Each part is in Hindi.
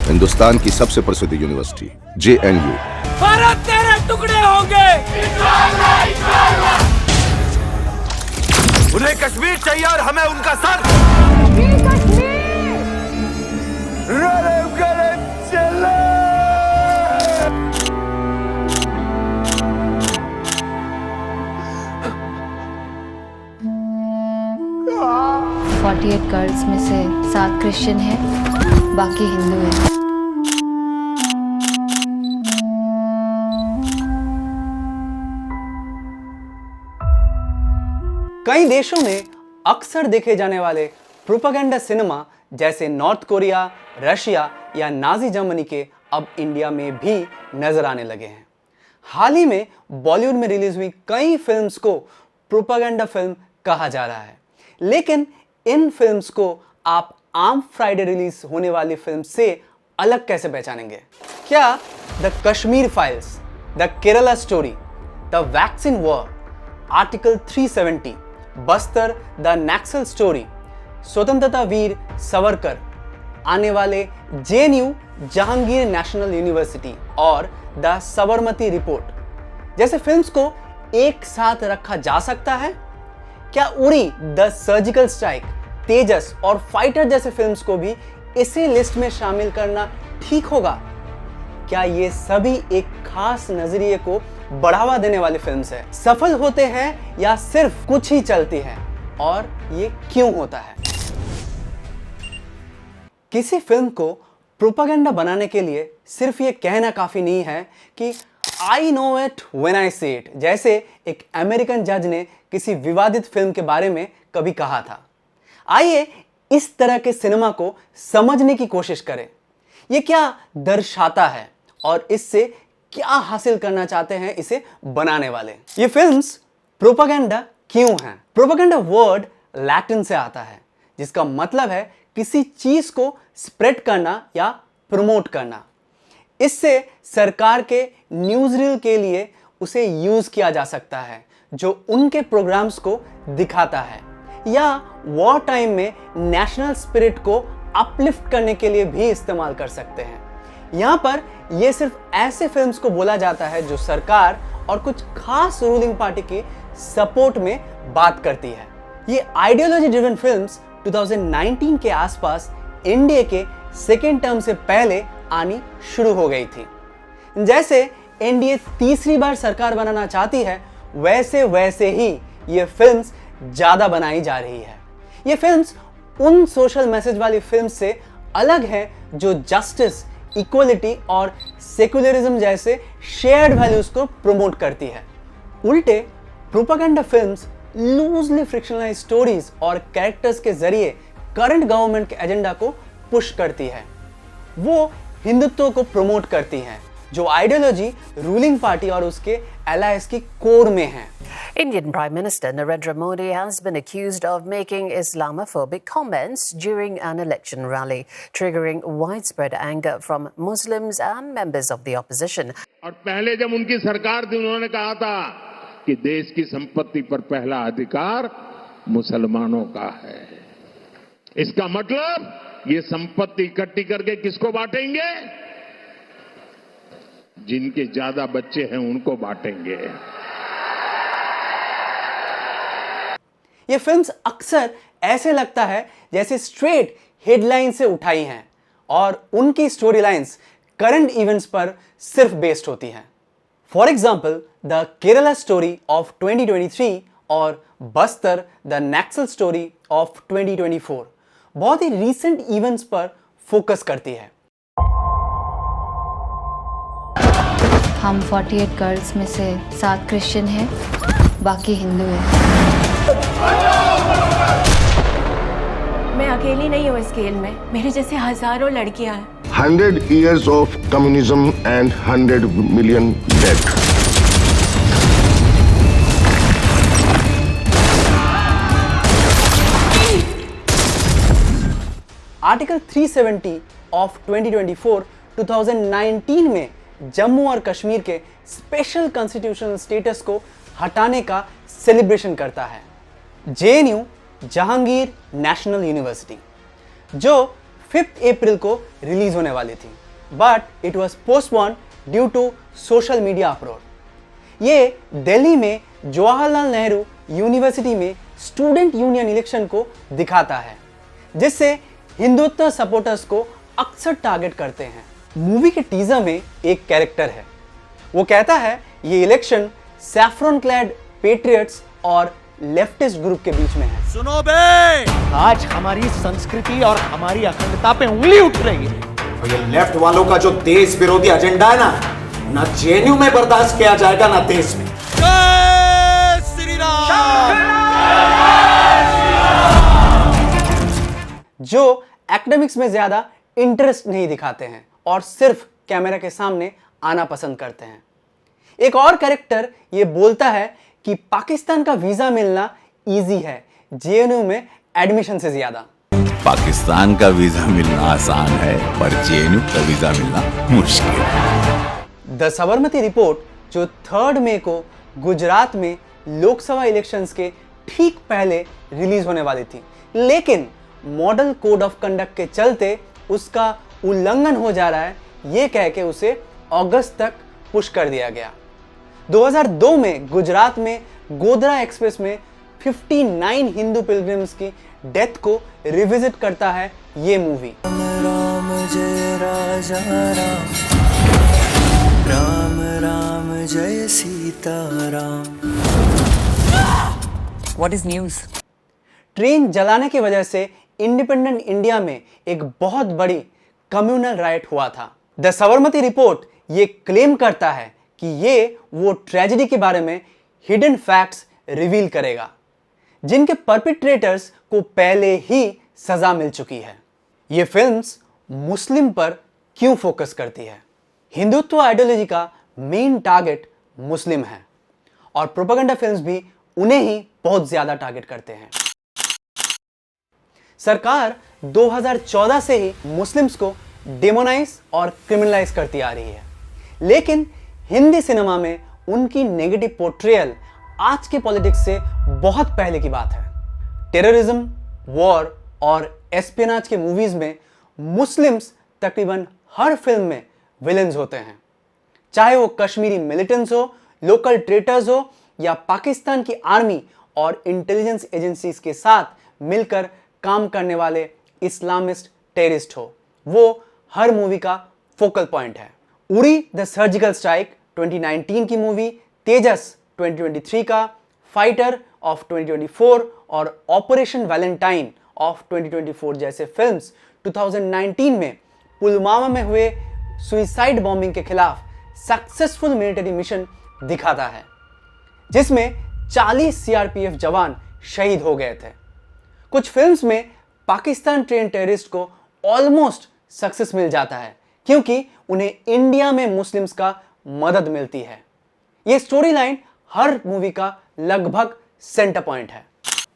हिंदुस्तान की सबसे प्रसिद्ध यूनिवर्सिटी JNU। भारत तेरे टुकड़े होंगे। उन्हें कश्मीर चाहिए और हमें उनका सर। चले 48 गर्ल्स में से 7 क्रिश्चियन हैं, बाकी हिंदू हैं। कई देशों में अक्सर देखे जाने वाले प्रोपेगेंडा सिनेमा जैसे नॉर्थ कोरिया, रशिया या नाजी जर्मनी के अब इंडिया में भी नजर आने लगे हैं। हाल ही में बॉलीवुड में रिलीज हुई कई फिल्म्स को प्रोपेगेंडा फिल्म कहा जा रहा है, लेकिन इन फिल्म्स को आप आम फ्राइडे रिलीज होने वाली फिल्म से अलग कैसे पहचानेंगे? क्या the Kashmir files, the Kerala story, the vaccine war, article 370, Bastar the Naxal story, स्वतंत्रता वीर सावरकर, आने वाले JNU जहांगीर नेशनल यूनिवर्सिटी और द साबरमती रिपोर्ट जैसे फिल्म्स को एक साथ रखा जा सकता है? क्या उड़ी, द सर्जिकल स्ट्राइक, तेजस और फाइटर जैसे फिल्म्स को भी इसी लिस्ट में शामिल करना ठीक होगा? क्या ये सभी एक खास नजरिए को बढ़ावा देने वाली फिल्म्स है? सफल होते हैं या सिर्फ कुछ ही चलती है, और ये क्यों होता है? किसी फिल्म को प्रोपेगेंडा बनाने के लिए सिर्फ ये कहना काफी नहीं है कि I know it when I see it, जैसे एक अमेरिकन जज ने किसी विवादित फिल्म के बारे में कभी कहा था। आइए इस तरह के सिनेमा को समझने की कोशिश करें। ये क्या दर्शाता है और इससे क्या हासिल करना चाहते हैं इसे बनाने वाले? ये फिल्म्स प्रोपेगेंडा क्यों हैं? प्रोपेगेंडा वर्ड लैटिन से आता है, जिसका मतलब है किसी चीज को स्प्रेड करना या प्रमोट करना। इससे सरकार के न्यूज रील के लिए उसे यूज किया जा सकता है, जो उनके प्रोग्राम्स को दिखाता है, या वॉर टाइम में नेशनल स्पिरिट को अपलिफ्ट करने के लिए भी इस्तेमाल कर सकते हैं। यहाँ पर यह सिर्फ ऐसे फिल्म्स को बोला जाता है जो सरकार और कुछ खास रूलिंग पार्टी की सपोर्ट में बात करती है। ये आइडियोलॉजी ड्रिवन फिल्म्स 2019 के आसपास इंडिया के सेकेंड टर्म से पहले आनी शुरू हो गई थी। जैसे एनडीए तीसरी बार सरकार बनाना चाहती है, वैसे वैसे ही ये फिल्म्स ज्यादा बनाई जा रही है। ये फिल्म्स उन सोशल मैसेज वाली फिल्म्स से अलग है जो जस्टिस, इक्वलिटी और सेक्युलरिज्म जैसे शेयर्ड वैल्यूज को प्रमोट करती है। उल्टे प्रोपेगेंडा फिल्म्स लूजली फ्रिक्शनलाइज स्टोरीज और कैरेक्टर्स के जरिए करंट गवर्नमेंट के एजेंडा को पुश करती है। वो हिंदुत्व को प्रमोट करती हैं, जो आइडियोलॉजी रूलिंग पार्टी और उसके एलायंस की कोर में है। Indian Prime Minister Narendra Modi has been accused of making Islamophobic comments during an election rally, triggering widespread anger from Muslims and members of the opposition. और पहले जब उनकी सरकार थी, उन्होंने कहा था कि देश की संपत्ति पर पहला अधिकार मुसलमानों का है। इसका मतलब ये संपत्ति इकट्ठी करके किसको बांटेंगे? जिनके ज्यादा बच्चे हैं उनको बांटेंगे। ये फिल्म्स अक्सर ऐसे लगता है जैसे स्ट्रेट हेडलाइन से उठाई हैं और उनकी स्टोरी लाइंस करंट इवेंट्स पर सिर्फ बेस्ड होती हैं। For example the Kerala story of 2023 और Bastar the Naxal story of 2024 बहुत ही रीसेंट इवेंट्स पर फोकस करती है। हम 48 गर्ल्स में से 7 क्रिश्चियन हैं, बाकी हिंदू हैं। मैं अकेली नहीं हूँ इस खेल में, मेरे जैसे हजारों लड़कियां हैं। 100 years of communism and 100 million dead. Article 370 of 2019 में जम्मू और कश्मीर के स्पेशल कॉन्स्टिट्यूशनल स्टेटस को हटाने का सेलिब्रेशन करता है। JNU जहांगीर नेशनल यूनिवर्सिटी, जो 5 अप्रैल को रिलीज होने वाली थी, but it was postponed due to social media approach. ये दिल्ली में जवाहरलाल नेहरू यूनिवर्सिटी में स्टूडेंट यूनियन इलेक्शन को दिखाता है, जिससे हिंदुत्व सपोर्टर्स को अक्सर टारगेट करते हैं। मूवी के टीजर में एक कैरेक्टर है, वो कहता है ये इलेक्शन सैफ्रॉन क्लैड पेट्रियट्स और लेफ्टिस्ट ग्रुप के बीच में है। सुनो बे, आज हमारी संस्कृति और हमारी अखंडता पे उंगली उठ रही है। और ये लेफ्ट वालों का जो देश विरोधी एजेंडा है ना जेएनयू में बर्दाश्त किया जाएगा ना देश में। जय श्री राम। जो एकेडमिक्स में ज्यादा इंटरेस्ट नहीं दिखाते हैं और सिर्फ कैमरा के सामने आना पसंद करते हैं। एक और कैरेक्टर ये बोलता है कि पाकिस्तान का वीजा मिलना इजी है जेएनयू में एडमिशन से ज्यादा। पाकिस्तान का वीजा मिलना आसान है, पर जेएनयू का वीजा मिलना मुश्किल है। द साबरमती रिपोर्ट जो 3 मई को गुजरात में लोकसभा इलेक्शंस के ठीक पहले रिलीज होने वाली थी, लेकिन मॉडल कोड ऑफ कंडक्ट के चलते उसका उल्लंघन हो जा रहा है, ये कह के उसे अगस्त तक पुश कर दिया गया। 2002 में गुजरात में गोधरा एक्सप्रेस में 59 हिंदू पिलग्रिम्स की डेथ को रिविजिट करता है ये मूवी। राम जय राजा राम, राम राम जय Sita Ram. What is news? Train जलाने की वजह से इंडिपेंडेंट इंडिया में एक बहुत बड़ी कम्युनल राइट हुआ था। द साबरमती रिपोर्ट ये क्लेम करता है कि ये वो ट्रेजेडी के बारे में हिडन फैक्ट्स रिवील करेगा, जिनके परपिट्रेटर्स को पहले ही सजा मिल चुकी है। ये फिल्म्स मुस्लिम पर क्यों फोकस करती है? हिंदुत्व आइडियोलॉजी का मेन टारगेट मुस्लिम है और प्रोपेगेंडा फिल्म्स भी उन्हें ही बहुत ज्यादा टारगेट करते हैं। सरकार 2014 से ही मुस्लिम्स को डेमोनाइज और क्रिमिनलाइज करती आ रही है, लेकिन हिंदी सिनेमा में उनकी नेगेटिव पोर्ट्रेयल आज के पॉलिटिक्स से बहुत पहले की बात है। टेररिज्म, वॉर और एस्पियोनाज के मूवीज में मुस्लिम्स तकरीबन हर फिल्म में विलेंस होते हैं, चाहे वो कश्मीरी मिलिटेंट्स हो, लोकल ट्रेटर्स हो या पाकिस्तान की आर्मी और इंटेलिजेंस एजेंसीज के साथ मिलकर काम करने वाले इस्लामिस्ट टेररिस्ट हो, वो हर मूवी का फोकल पॉइंट है। उरी द सर्जिकल स्ट्राइक 2019 की मूवी, तेजस 2023 का, फाइटर ऑफ 2024 और ऑपरेशन वैलेंटाइन ऑफ 2024 जैसे फिल्म्स 2019 में पुलवामा में हुए सुइसाइड बॉम्बिंग के खिलाफ सक्सेसफुल मिलिट्री मिशन दिखाता है, जिसमें 40 सीआरपीएफ जवान शहीद हो गए थे। कुछ फिल्म्स में पाकिस्तान ट्रेन टेररिस्ट को ऑलमोस्ट सक्सेस मिल जाता है क्योंकि उन्हें इंडिया में मुस्लिम्स का मदद मिलती है। यह स्टोरी लाइन हर मूवी का लगभग सेंटर पॉइंट है।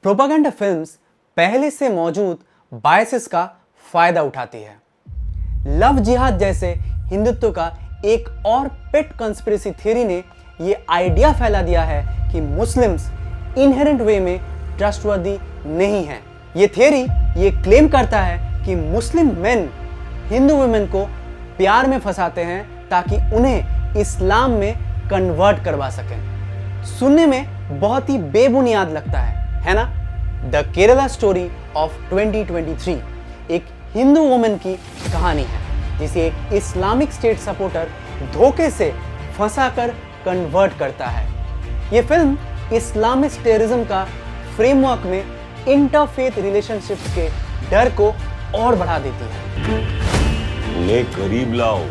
प्रोपेगेंडा फिल्म्स पहले से मौजूद बायसेस का फायदा उठाती है। लव जिहाद जैसे हिंदुत्व का एक और पेट कंस्पिरेसी थ्योरी ने यह आइडिया फैला दिया है कि मुस्लिम्स इनहेरेंट वे में ट्रस्टवर्दी नहीं है। यह थ्योरी ये क्लेम करता है कि मुस्लिम मेन हिंदू वुमेन को प्यार में फंसाते हैं ताकि उन्हें इस्लाम में कन्वर्ट करवा सकें। सुनने में बहुत ही बेबुनियाद लगता है ना? द केरला स्टोरी ऑफ 2023 एक हिंदू वुमेन की कहानी है जिसे एक इस्लामिक स्टेट सपोर्टर धोखे से फंसाकर कन्वर्ट करता है। यह फिल्म इस्लामिक टेररिज्म का फ्रेमवर्क में इंटरफेथ रिलेशनशिप्स के डर को और बढ़ा देती है। उन्हें करीब लाओ,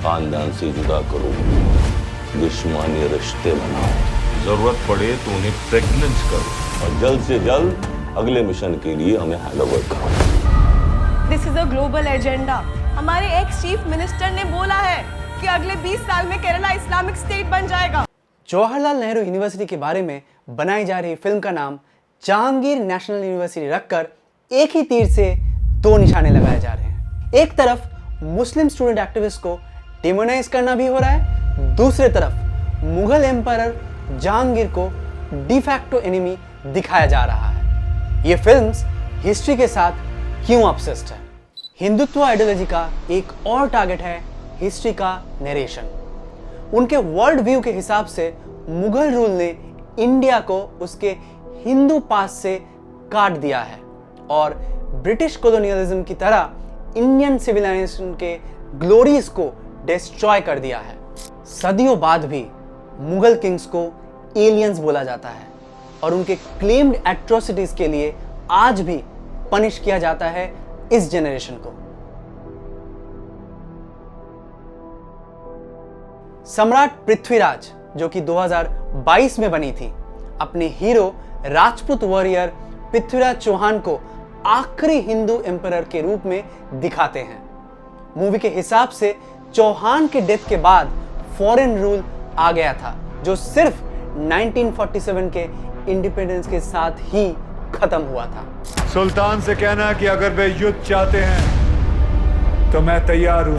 खानदान से जुदा करो, दुश्मनी रिश्ते बनाओ, जरूरत पड़े तो उन्हें प्रेग्नेंट करो और जल्द से जल्द अगले मिशन के लिए हमें हैंडओवर करो। This is a global agenda. हमारे एक्स चीफ मिनिस्टर ने बोला है कि अगले 20 साल में केरला इस्लामिक स्टेट बन जाएगा। जवाहरलाल नेहरू यूनिवर्सिटी के बारे में बनाई जा रही फिल्म का नाम जहांगीर नेशनल यूनिवर्सिटी रखकर एक ही तीर से दो निशाने लगाए जा रहे हैं। एक तरफ मुस्लिम स्टूडेंट एक्टिविस्ट को डिमोनाइज करना भी हो रहा है, दूसरे तरफ मुगल एम्पायर जहांगीर को डिफैक्टो एनिमी दिखाया जा रहा है। ये फिल्म्स हिस्ट्री के साथ क्यों ऑब्सेस्ड है? हिंदुत्व आइडियोलॉजी का एक और टारगेट है हिस्ट्री का नरेशन। उनके वर्ल्ड व्यू के हिसाब से मुगल रूल ने इंडिया को उसके हिंदू पास्ट से काट दिया है और ब्रिटिश कॉलोनियलिज्म की तरह इंडियन सिविलाइजेशन के ग्लोरीज को डिस्ट्रॉय कर दिया है। सदियों बाद भी मुगल किंग्स को एलियंस बोला जाता है और उनके क्लेम्ड एट्रोसिटीज के लिए आज भी पनिश किया जाता है इस जनरेशन को। सम्राट पृथ्वीराज, जो कि 2022 में बनी थी, अपने हीरो राजपूत वॉरियर पृथ्वीराज चौहान को आखिरी हिंदू एम्परर के रूप में दिखाते हैं। मूवी के हिसाब से चौहान के डेथ के बाद फॉरेन रूल आ गया था, जो सिर्फ 1947 के इंडिपेंडेंस के साथ ही खत्म हुआ था। सुल्तान से कहना कि अगर वे युद्ध चाहते हैं तो मैं तैयार हूं।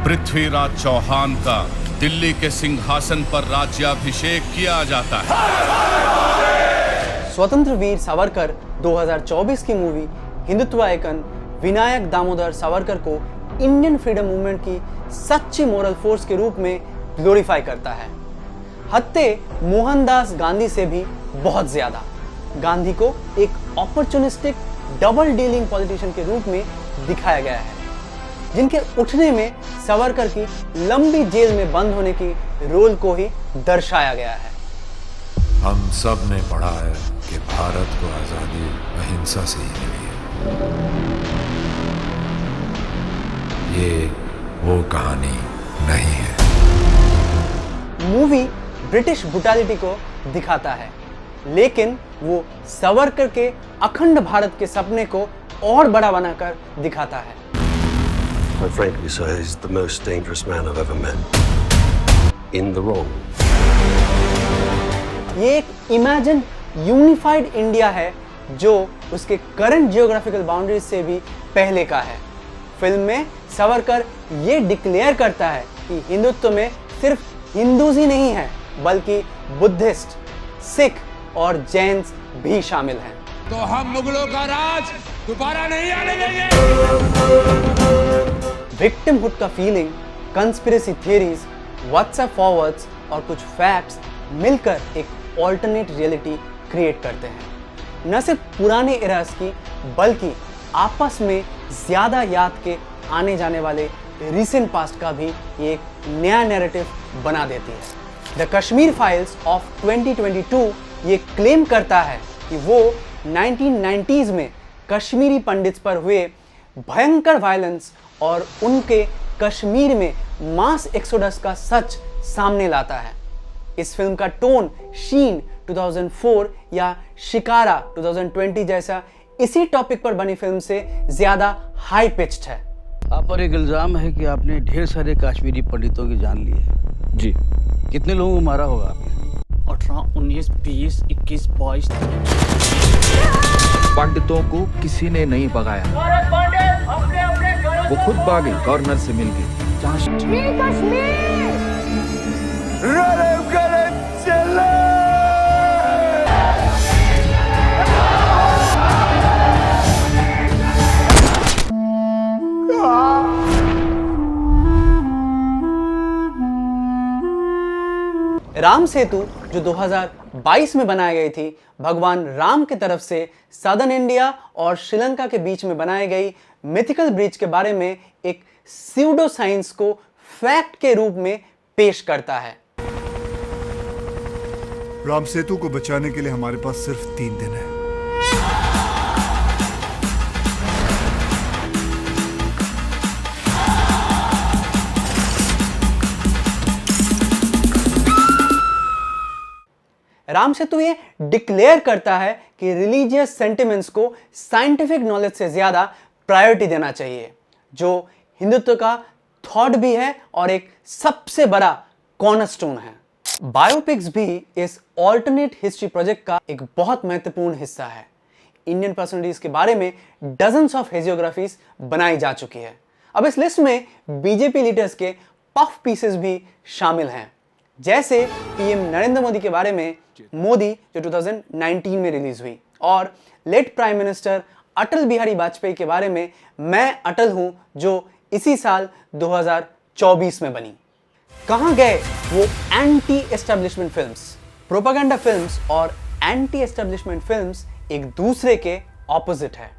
पृथ्वीराज चौहान का दिल्ली के सिंहासन पर राज्याभिषेक किया जाता है। स्वतंत्र वीर सावरकर 2024 की मूवी हिंदुत्व आइकन विनायक दामोदर सावरकर को इंडियन फ्रीडम मूवमेंट की सच्ची मोरल फोर्स के रूप में ग्लोरीफाई करता है। हत्ते मोहनदास गांधी से भी बहुत ज्यादा। गांधी को एक अपॉर्चुनिस्टिक डबल डीलिंग पॉलिटिशियन के रूप में दिखाया गया है, जिनके उठने में सावरकर की लंबी जेल में बंद होने की रोल को ही दर्शाया गया है। हम सब ने पढ़ा है कि भारत को आजादी अहिंसा से ही मिली है। ये वो कहानी नहीं है। मूवी ब्रिटिश ब्रुटैलिटी को दिखाता है, लेकिन वो सावरकर के अखंड भारत के सपने को और बड़ा बनाकर दिखाता है। I frankly say he's the most dangerous man I've ever met. In the wrong. ये एक इमेजिन यूनिफाइड इंडिया है जो उसके करंट जियोग्राफिकल बाउंड्रीज से भी पहले का है। फिल्म में सावरकर ये डिक्लेयर करता है कि हिंदुत्व में सिर्फ हिंदूज ही नहीं है, बल्कि बुद्धिस्ट, सिख और जैन भी शामिल हैं। तो हम मुगलों का राज दोबारा नहीं आने देंगे। विक्टिमहुड का feeling, conspiracy theories, WhatsApp forwards और कुछ फैक्ट्स मिलकर एक ऑल्टरनेट रियलिटी क्रिएट करते हैं। न सिर्फ पुराने इरास की, बल्कि आपस में ज्यादा याद के आने जाने वाले रिसेंट पास्ट का भी एक नया नैरेटिव बना देती है। द कश्मीर फाइल्स ऑफ 2022 ये क्लेम करता है कि वो 1990s में कश्मीरी पंडित्स पर हुए भयंकर वायलेंस और उनके कश्मीर में मास एक्सोडस का सच सामने लाता है। इस फिल्म का टोन शीन 2004 या शिकारा 2020 जैसा इसी टॉपिक पर बनी फिल्म से ज्यादा हाई पिच्ड है। आप पर एक इल्जाम है कि आपने ढेर सारे कश्मीरी पंडितों की जान ली है। जी। कितने लोगों को मारा होगा आपने? 18, 19, 20, 21, 22। पंडितों को किसी ने नहीं भगाया, वो खुद भागे, गवर्नर से मिल गई। राम सेतु जो 2022 में बनाई गई थी, भगवान राम की तरफ से सदर्न इंडिया और श्रीलंका के बीच में बनाई गई मिथिकल ब्रिज के बारे में एक स्यूडो साइंस को फैक्ट के रूप में पेश करता है। राम सेतु को बचाने के लिए हमारे पास सिर्फ 3 दिन है। राम सेतु ये डिक्लेयर करता है कि रिलीजियस सेंटिमेंट्स को साइंटिफिक नॉलेज से ज्यादा प्रायोरिटी देना चाहिए, जो हिंदुत्व का थॉट भी है और एक सबसे बड़ा कॉर्नरस्टोन है। बायोपिक्स भी इस ऑल्टरनेट हिस्ट्री प्रोजेक्ट का एक बहुत महत्वपूर्ण हिस्सा है। इंडियन पर्सनैलिटीज के बारे में डजन्स ऑफ हेजियोग्राफीज बनाई जा चुकी है। अब इस लिस्ट में बीजेपी लीडर्स के पफ पीसेस भी शामिल हैं, जैसे पीएम नरेंद्र मोदी के बारे में मोदी जो 2019 में रिलीज हुई, और late prime minister Atal Bihari Vajpayee के बारे में मैं अटल हूं जो इसी साल 2024 में बनी। कहां गए वो anti establishment films? Propaganda films और एंटी एस्टेब्लिशमेंट फिल्म्स एक दूसरे के ऑपोजिट है।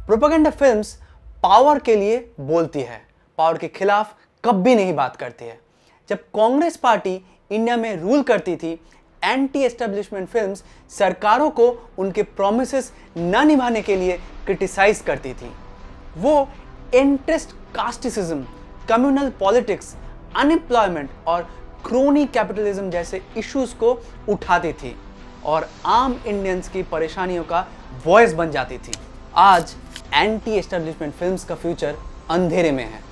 प्रोपेगेंडा फिल्म्स पावर के लिए बोलती है, पावर के खिलाफ कभी नहीं बात करती है। जब कांग्रेस पार्टी इंडिया में रूल करती थी, एंटी एस्टेब्लिशमेंट फिल्म्स सरकारों को उनके प्रॉमिसेस न निभाने के लिए क्रिटिसाइज करती थी। वो इंटरेस्ट कास्टिसिज्म, कम्युनल पॉलिटिक्स, अनएम्प्लॉयमेंट और क्रोनी कैपिटलिज्म जैसे इश्यूज को उठाती थी और आम इंडियंस की परेशानियों का वॉइस बन जाती थी। आज एंटी एस्टेब्लिशमेंट फिल्म्स का फ्यूचर अंधेरे में है।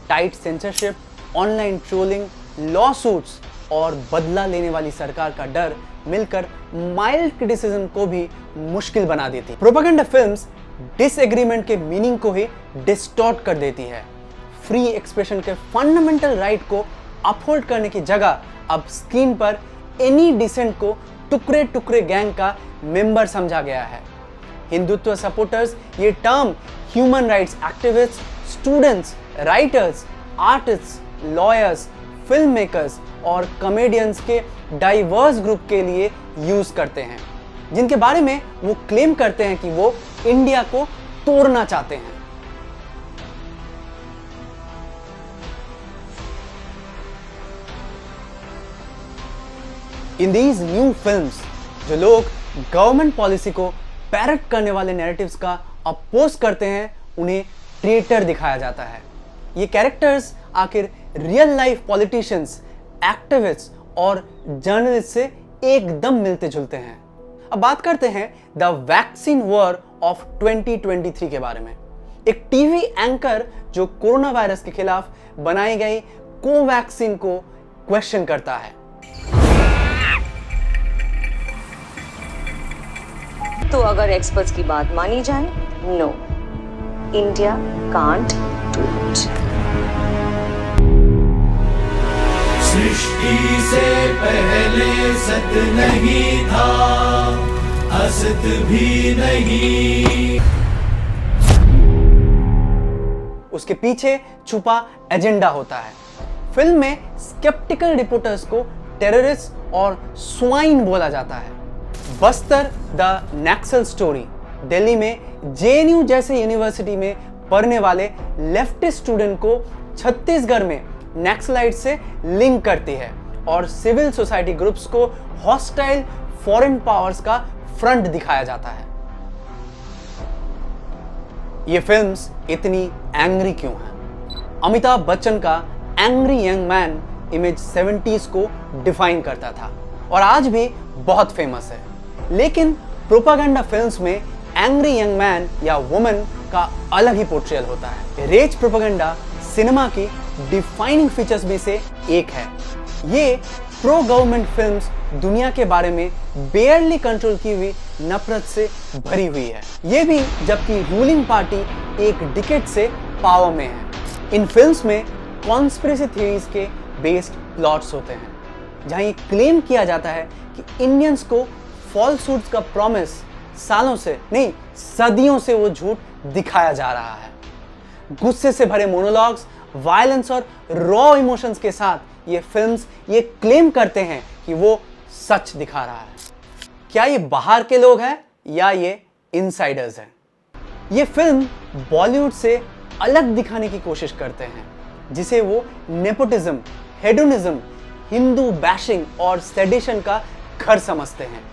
Tight censorship, online trolling, lawsuits और बदला लेने वाली सरकार का डर मिलकर माइल्ड क्रिटिसिज्म को भी मुश्किल बना देती। प्रोपेगेंडा फिल्म्स डिसएग्रीमेंट के मीनिंग को ही डिस्टॉर्ट कर देती है। फ्री एक्सप्रेशन के फंडामेंटल राइट को अपहोल्ड करने की जगह अब स्क्रीन पर एनी डिसेंट को टुकड़े टुकड़े गैंग का मेंबर समझा गया है। हिंदुत्व सपोर्टर्स ये term human rights activist, students, writers, artists, lawyers, film makers और कॉमेडियंस के डाइवर्स ग्रुप के लिए यूज करते हैं, जिनके बारे में वो क्लेम करते हैं कि वो इंडिया को तोड़ना चाहते हैं। इन दीज न्यू फिल्म्स जो लोग गवर्नमेंट पॉलिसी को पैरट करने वाले नैरेटिव्स का अपोज करते हैं, उन्हें ट्रेटर दिखाया जाता है। ये कैरेक्टर्स आखिर रियल लाइफ पॉलिटिशियंस, एक्टिविस्ट्स और जर्नलिस्ट से एकदम मिलते जुलते हैं। अब बात करते हैं द वैक्सीन वॉर ऑफ 2023 के बारे में। एक टीवी एंकर जो कोरोना वायरस के खिलाफ बनाई गई कोवैक्सीन को क्वेश्चन करता है। तो अगर एक्सपर्ट्स की बात मानी जाए, no, India can't do it. सृष्टि से पहले सत नहीं था, असत भी नहीं। उसके पीछे छुपा एजेंडा होता है। फिल्म में स्केप्टिकल रिपोर्टर्स को टेररिस्ट और स्वाइन बोला जाता है। Bastar the Naxal story Delhi में जेएनयू जैसे यूनिवर्सिटी में पढ़ने वाले लेफ्टिस्ट स्टूडेंट को छत्तीसगढ़ में नक्सलाइट से लिंक करती है और सिविल सोसाइटी ग्रुप्स को हॉस्टाइल फॉरेन पावर्स का फ्रंट दिखाया जाता है। ये फिल्म्स इतनी एंग्री क्यों हैं? अमिताभ बच्चन का angry young man image 70s को डिफाइन करता था और आज भी बहुत फेमस है। लेकिन प्रोपेगेंडा फिल्म्स में एंग्री यंग मैन या वुमन का अलग ही पोर्ट्रेयल होता है। रेज प्रोपेगेंडा सिनेमा की डिफाइनिंग फीचर्स में से एक है। ये प्रो गवर्नमेंट फिल्म्स दुनिया के बारे में बेयरली कंट्रोल की हुई नफरत से भरी हुई है, ये भी जबकि रूलिंग पार्टी एक डिकेड से पावर में है। इन फिल्म्स में कॉन्स्पिरेसी थ्योरीज के बेस्ड प्लॉट्स होते हैं, जहां ये क्लेम किया जाता है कि इंडियंस को फॉल्सहुड्स का प्रॉमिस सालों से नहीं सदियों से वो झूठ दिखाया जा रहा है। गुस्से से भरे मोनोलॉग्स, वायलेंस और रॉ इमोशंस के साथ ये फिल्म्स ये क्लेम करते हैं कि वो सच दिखा रहा है। क्या ये बाहर के लोग हैं या ये इनसाइडर्स हैं? ये फिल्म बॉलीवुड से अलग दिखाने की कोशिश करते हैं, जिसे वो नेपोटिज्म, हेडोनिज्म, हिंदू बैशिंग और सेडिशन का घर समझते हैं।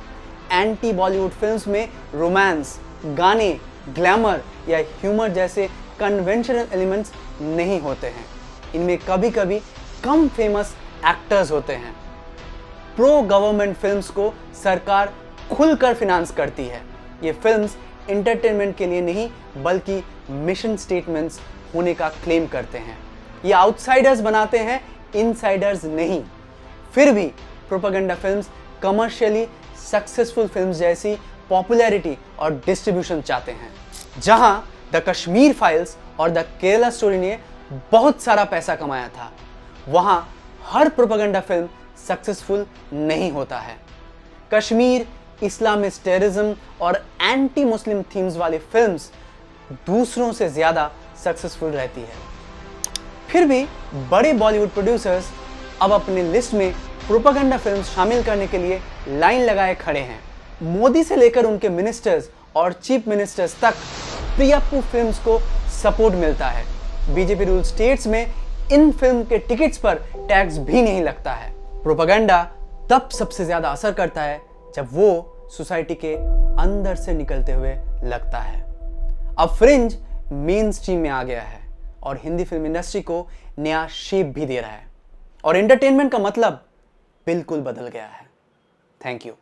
एंटी बॉलीवुड फिल्म्स में रोमांस, गाने, ग्लैमर या ह्यूमर जैसे कन्वेंशनल एलिमेंट्स नहीं होते हैं। इनमें कभी कभी कम फेमस एक्टर्स होते हैं। प्रो गवर्नमेंट फिल्म्स को सरकार खुलकर फिनांस करती है। ये फिल्म्स एंटरटेनमेंट के लिए नहीं बल्कि मिशन स्टेटमेंट्स होने का क्लेम करते हैं। ये आउटसाइडर्स बनाते हैं, इनसाइडर्स नहीं। फिर भी propaganda films commercially successful films जैसी पॉपुलैरिटी और डिस्ट्रीब्यूशन चाहते हैं। जहां द कश्मीर फाइल्स और द केरला स्टोरी ने बहुत सारा पैसा कमाया था, वहां हर प्रोपेगेंडा फिल्म सक्सेसफुल नहीं होता है। कश्मीर इस्लामिस्ट टेररिज्म और एंटी मुस्लिम थीम्स वाली फिल्म्स दूसरों से ज्यादा सक्सेसफुल रहती है। फिर भी बड़े बॉलीवुड प्रोड्यूसर्स अब अपनी लिस्ट में प्रोपेगेंडा फिल्म्स शामिल करने के लिए लाइन लगाए खड़े हैं। मोदी से लेकर उनके मिनिस्टर्स और चीफ मिनिस्टर्स तक प्रियप्पू फिल्म्स को सपोर्ट मिलता है। बीजेपी रूल स्टेट्स में इन फिल्म के टिकट्स पर टैक्स भी नहीं लगता है। प्रोपेगेंडा तब सबसे ज्यादा असर करता है जब वो सोसाइटी के अंदर से निकलते हुए लगता है। अब फ्रिंज मेन स्ट्रीम में आ गया है और हिंदी फिल्म इंडस्ट्री को नया शेप भी दे रहा है और एंटरटेनमेंट का मतलब बिल्कुल बदल गया है। Thank you.